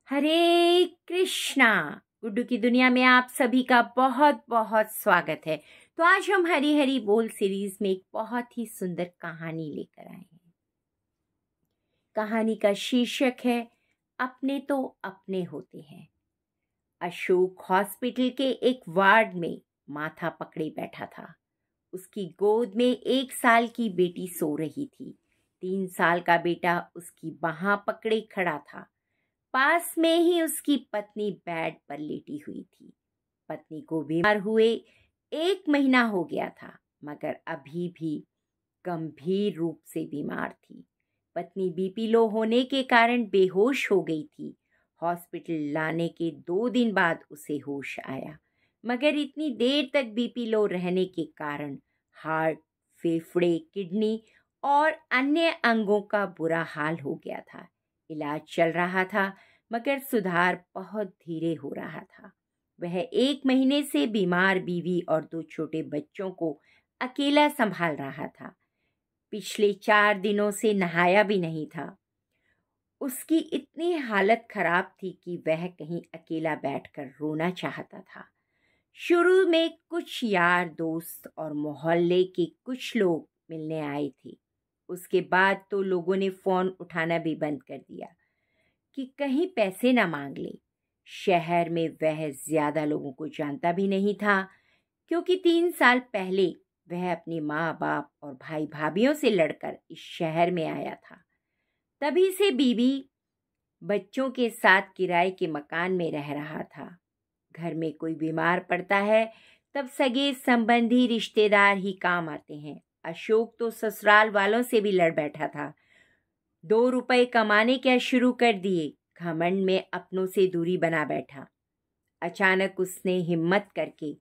हरे कृष्णा। गुड्डू की दुनिया में आप सभी का बहुत बहुत स्वागत है। तो आज हम हरी हरी बोल सीरीज में एक बहुत ही सुंदर कहानी लेकर आए हैं। कहानी का शीर्षक है अपने तो अपने होते हैं। अशोक हॉस्पिटल के एक वार्ड में माथा पकड़े बैठा था। उसकी गोद में 1 साल की बेटी सो रही थी। 3 साल का बेटा उसकी बाह पकड़े खड़ा था। पास में ही उसकी पत्नी बेड पर लेटी हुई थी। पत्नी को बीमार हुए 1 महीना हो गया था, मगर अभी भी गंभीर रूप से बीमार थी। पत्नी बीपी लो होने के कारण बेहोश हो गई थी। हॉस्पिटल लाने के 2 दिन बाद उसे होश आया, मगर इतनी देर तक बीपी लो रहने के कारण हार्ट, फेफड़े, किडनी और अन्य अंगों का बुरा हाल हो गया था। इलाज चल रहा था, मगर सुधार बहुत धीरे हो रहा था। वह 1 महीने से बीमार बीवी और 2 छोटे बच्चों को अकेला संभाल रहा था। पिछले 4 दिनों से नहाया भी नहीं था। उसकी इतनी हालत खराब थी कि वह कहीं अकेला बैठकर रोना चाहता था। शुरू में कुछ यार दोस्त और मोहल्ले के कुछ लोग मिलने आए थे। उसके बाद तो लोगों ने फोन उठाना भी बंद कर दिया कि कहीं पैसे ना मांग ले। शहर में वह ज्यादा लोगों को जानता भी नहीं था, क्योंकि 3 साल पहले वह अपने माँ बाप और भाई भाभीियों से लड़कर इस शहर में आया था। तभी से बीवी बच्चों के साथ किराए के मकान में रह रहा था। घर में कोई बीमार पड़ता है तब सगे संबंधी रिश्तेदार ही काम आते हैं। अशोक तो ससुराल वालों से भी लड़ बैठा था। 2 रुपए कमाने क्या शुरू कर दिए, घमंड में अपनों से दूरी बना बैठा। अचानक उसने हिम्मत करके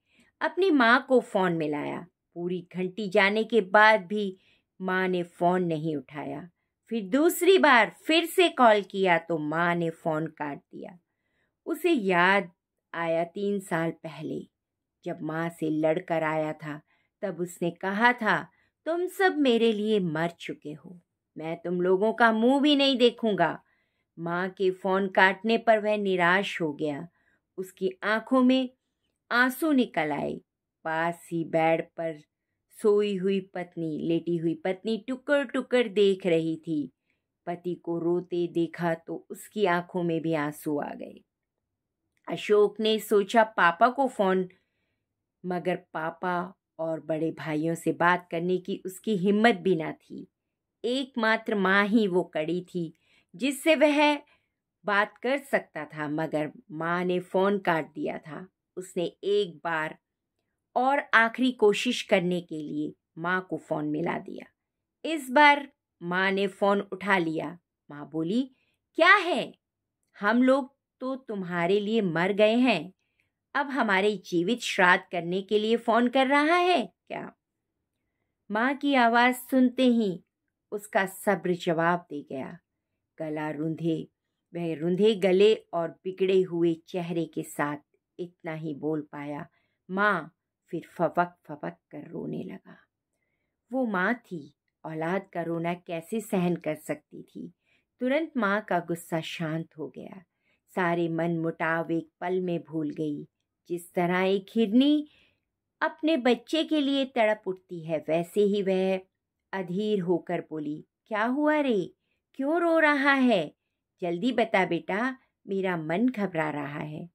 अपनी माँ को फोन मिलाया। पूरी घंटी जाने के बाद भी माँ ने फोन नहीं उठाया। फिर दूसरी बार फिर से कॉल किया तो माँ ने फोन काट दिया। उसे याद आया 3 साल पहले जब माँ से लड़कर आया था। तब उसने कहा था, तुम सब मेरे लिए मर चुके हो, मैं तुम लोगों का मुंह भी नहीं देखूंगा। माँ के फोन काटने पर वह निराश हो गया। उसकी आंखों में आंसू निकल आए। पास ही बेड पर सोई हुई पत्नी, लेटी हुई पत्नी टुकर टुकर देख रही थी। पति को रोते देखा तो उसकी आंखों में भी आंसू आ गए। अशोक ने सोचा पापा को फोन, मगर पापा और बड़े भाइयों से बात करने की उसकी हिम्मत भी ना थी। एकमात्र माँ ही वो कड़ी थी जिससे वह बात कर सकता था, मगर माँ ने फोन काट दिया था। उसने एक बार और आखिरी कोशिश करने के लिए माँ को फोन मिला दिया। इस बार माँ ने फोन उठा लिया। माँ बोली, क्या है? हम लोग तो तुम्हारे लिए मर गए हैं, अब हमारे जीवित श्राद्ध करने के लिए फोन कर रहा है क्या? माँ की आवाज सुनते ही उसका सब्र जवाब दे गया। वह रुंधे गले और बिगड़े हुए चेहरे के साथ इतना ही बोल पाया, माँ। फिर फपक फपक कर रोने लगा। वो माँ थी, औलाद का रोना कैसे सहन कर सकती थी। तुरंत माँ का गुस्सा शांत हो गया। सारे मन मुटाव एक पल में भूल गई। जिस तरह एक हिरनी अपने बच्चे के लिए तड़प उठती है, वैसे ही वह अधीर होकर बोली, क्या हुआ रे? क्यों रो रहा है? जल्दी बता बेटा, मेरा मन घबरा रहा है।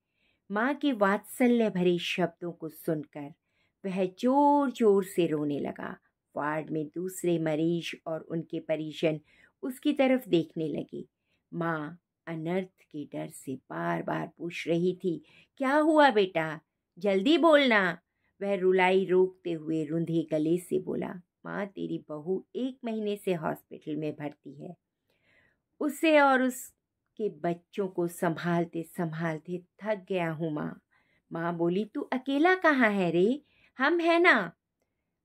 माँ के वात्सल्य भरे शब्दों को सुनकर वह जोर जोर से रोने लगा। वार्ड में दूसरे मरीज और उनके परिजन उसकी तरफ देखने लगे। माँ अनर्थ के डर से बार बार पूछ रही थी, क्या हुआ बेटा, जल्दी बोलना। वह रुलाई रोकते हुए रुंधे गले से बोला, माँ, तेरी बहू 1 महीने से हॉस्पिटल में भर्ती है। उसे और उसके बच्चों को संभालते संभालते थक गया हूँ माँ। माँ बोली, तू अकेला कहाँ है रे? हम है ना।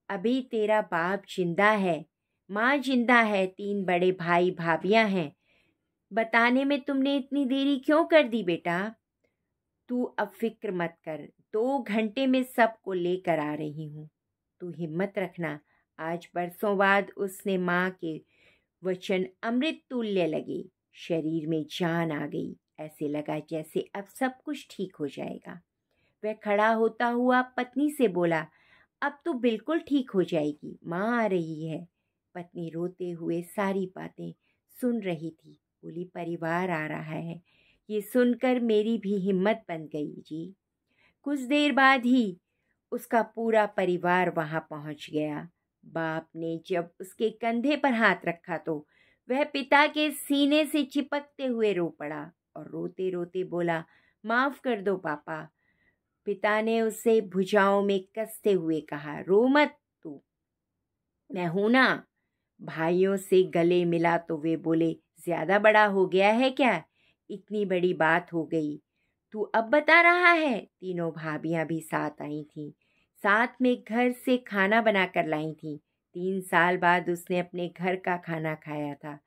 अभी तेरा बाप जिंदा है, माँ जिंदा है, 3 बड़े भाई भाभियां हैं। बताने में तुमने इतनी देरी क्यों कर दी बेटा? तू अब फिक्र मत कर, 2 घंटे में सबको लेकर आ रही हूँ। तू हिम्मत रखना। आज बरसों बाद उसने माँ के वचन अमृत तुल्य लगे। शरीर में जान आ गई। ऐसे लगा जैसे अब सब कुछ ठीक हो जाएगा। वह खड़ा होता हुआ पत्नी से बोला, अब तो बिल्कुल ठीक हो जाएगी, माँ आ रही है। पत्नी रोते हुए सारी बातें सुन रही थी। बोली, परिवार आ रहा है, ये सुनकर मेरी भी हिम्मत बन गई जी। कुछ देर बाद ही उसका पूरा परिवार वहां पहुंच गया। बाप ने जब उसके कंधे पर हाथ रखा तो वह पिता के सीने से चिपकते हुए रो पड़ा और रोते रोते बोला, माफ कर दो पापा। पिता ने उसे भुजाओं में कसते हुए कहा, रो मत तू, मैं हूं ना। भाइयों से गले मिला तो वे बोले, ज्यादा बड़ा हो गया है क्या, इतनी बड़ी बात हो गई, तू अब बता रहा है। तीनों भाभियां भी साथ आई थीं, साथ में घर से खाना बनाकर लाई थीं। 3 साल बाद उसने अपने घर का खाना खाया था।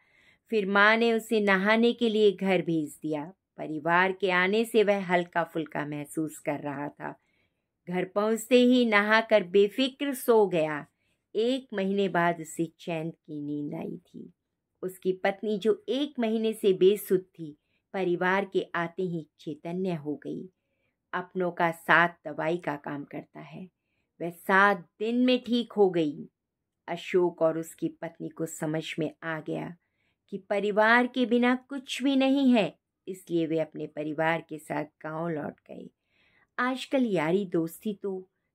फिर माँ ने उसे नहाने के लिए घर भेज दिया। परिवार के आने से वह हल्का फुल्का महसूस कर रहा था। घर पहुंचते ही नहाकर बेफिक्र सो गया। 1 महीने बाद उसे चैन की नींद आई थी। उसकी पत्नी जो 1 महीने से बेसुध थी, परिवार के आते ही चैतन्य हो गई। अपनों का साथ दवाई का काम करता है। वह 7 दिन में ठीक हो गई। अशोक और उसकी पत्नी को समझ में आ गया कि परिवार के बिना कुछ भी नहीं है, इसलिए वे अपने परिवार के साथ गांव लौट गए। आजकल यारी दोस्ती तो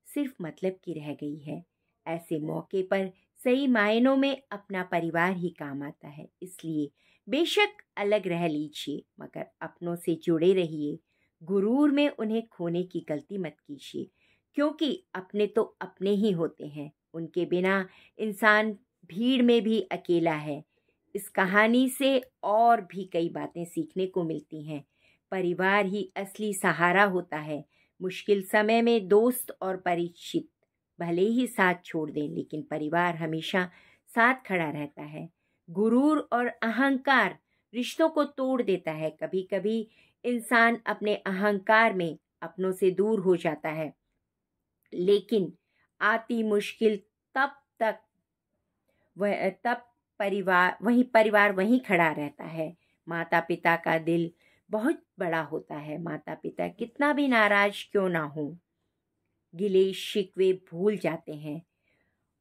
सिर्फ मतलब की रह गई है। ऐसे मौके पर सही मायनों में अपना परिवार ही काम आता है। इसलिए बेशक अलग रह लीजिए, मगर अपनों से जुड़े रहिए। गुरूर में उन्हें खोने की गलती मत कीजिए, क्योंकि अपने तो अपने ही होते हैं। उनके बिना इंसान भीड़ में भी अकेला है। इस कहानी से और भी कई बातें सीखने को मिलती हैं। परिवार ही असली सहारा होता है। मुश्किल समय में दोस्त और परिचित भले ही साथ छोड़ दें, लेकिन परिवार हमेशा साथ खड़ा रहता है। गुरूर और अहंकार रिश्तों को तोड़ देता है। कभी कभी इंसान अपने अहंकार में अपनों से दूर हो जाता है, लेकिन आती मुश्किल तब तक वह तब परिवार वहीं खड़ा रहता है। माता पिता का दिल बहुत बड़ा होता है। माता पिता कितना भी नाराज क्यों ना हो, गिले शिकवे भूल जाते हैं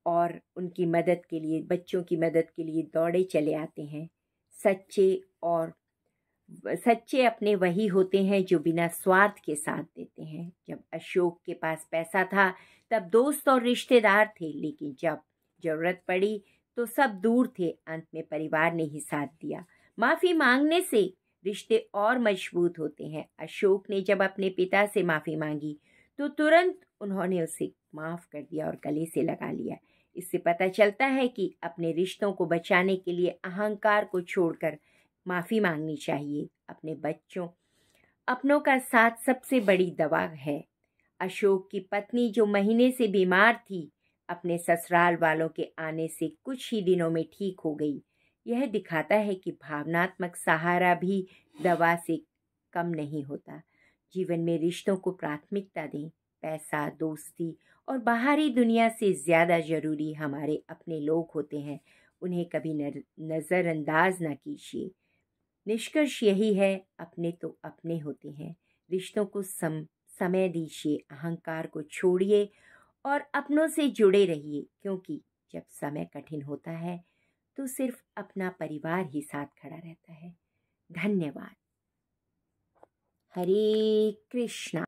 और उनकी मदद के लिए, बच्चों की मदद के लिए दौड़े चले आते हैं। सच्चे अपने वही होते हैं जो बिना स्वार्थ के साथ देते हैं। जब अशोक के पास पैसा था तब दोस्त और रिश्तेदार थे, लेकिन जब जरूरत पड़ी तो सब दूर थे। अंत में परिवार ने ही साथ दिया। माफी मांगने से रिश्ते और मजबूत होते हैं। अशोक ने जब अपने पिता से माफी मांगी तो तुरंत उन्होंने उसे माफ कर दिया और गले से लगा लिया। इससे पता चलता है कि अपने रिश्तों को बचाने के लिए अहंकार को छोड़कर माफी मांगनी चाहिए। अपनों का साथ सबसे बड़ी दवा है। अशोक की पत्नी जो महीने से बीमार थी, अपने ससुराल वालों के आने से कुछ ही दिनों में ठीक हो गई। यह दिखाता है कि भावनात्मक सहारा भी दवा से कम नहीं होता। जीवन में रिश्तों को प्राथमिकता दें। पैसा, दोस्ती और बाहरी दुनिया से ज़्यादा ज़रूरी हमारे अपने लोग होते हैं। उन्हें कभी नज़रअंदाज ना कीजिए। निष्कर्ष यही है, अपने तो अपने होते हैं। रिश्तों को समय दीजिए, अहंकार को छोड़िए और अपनों से जुड़े रहिए, क्योंकि जब समय कठिन होता है तो सिर्फ अपना परिवार ही साथ खड़ा रहता है। धन्यवाद। हरे कृष्णा।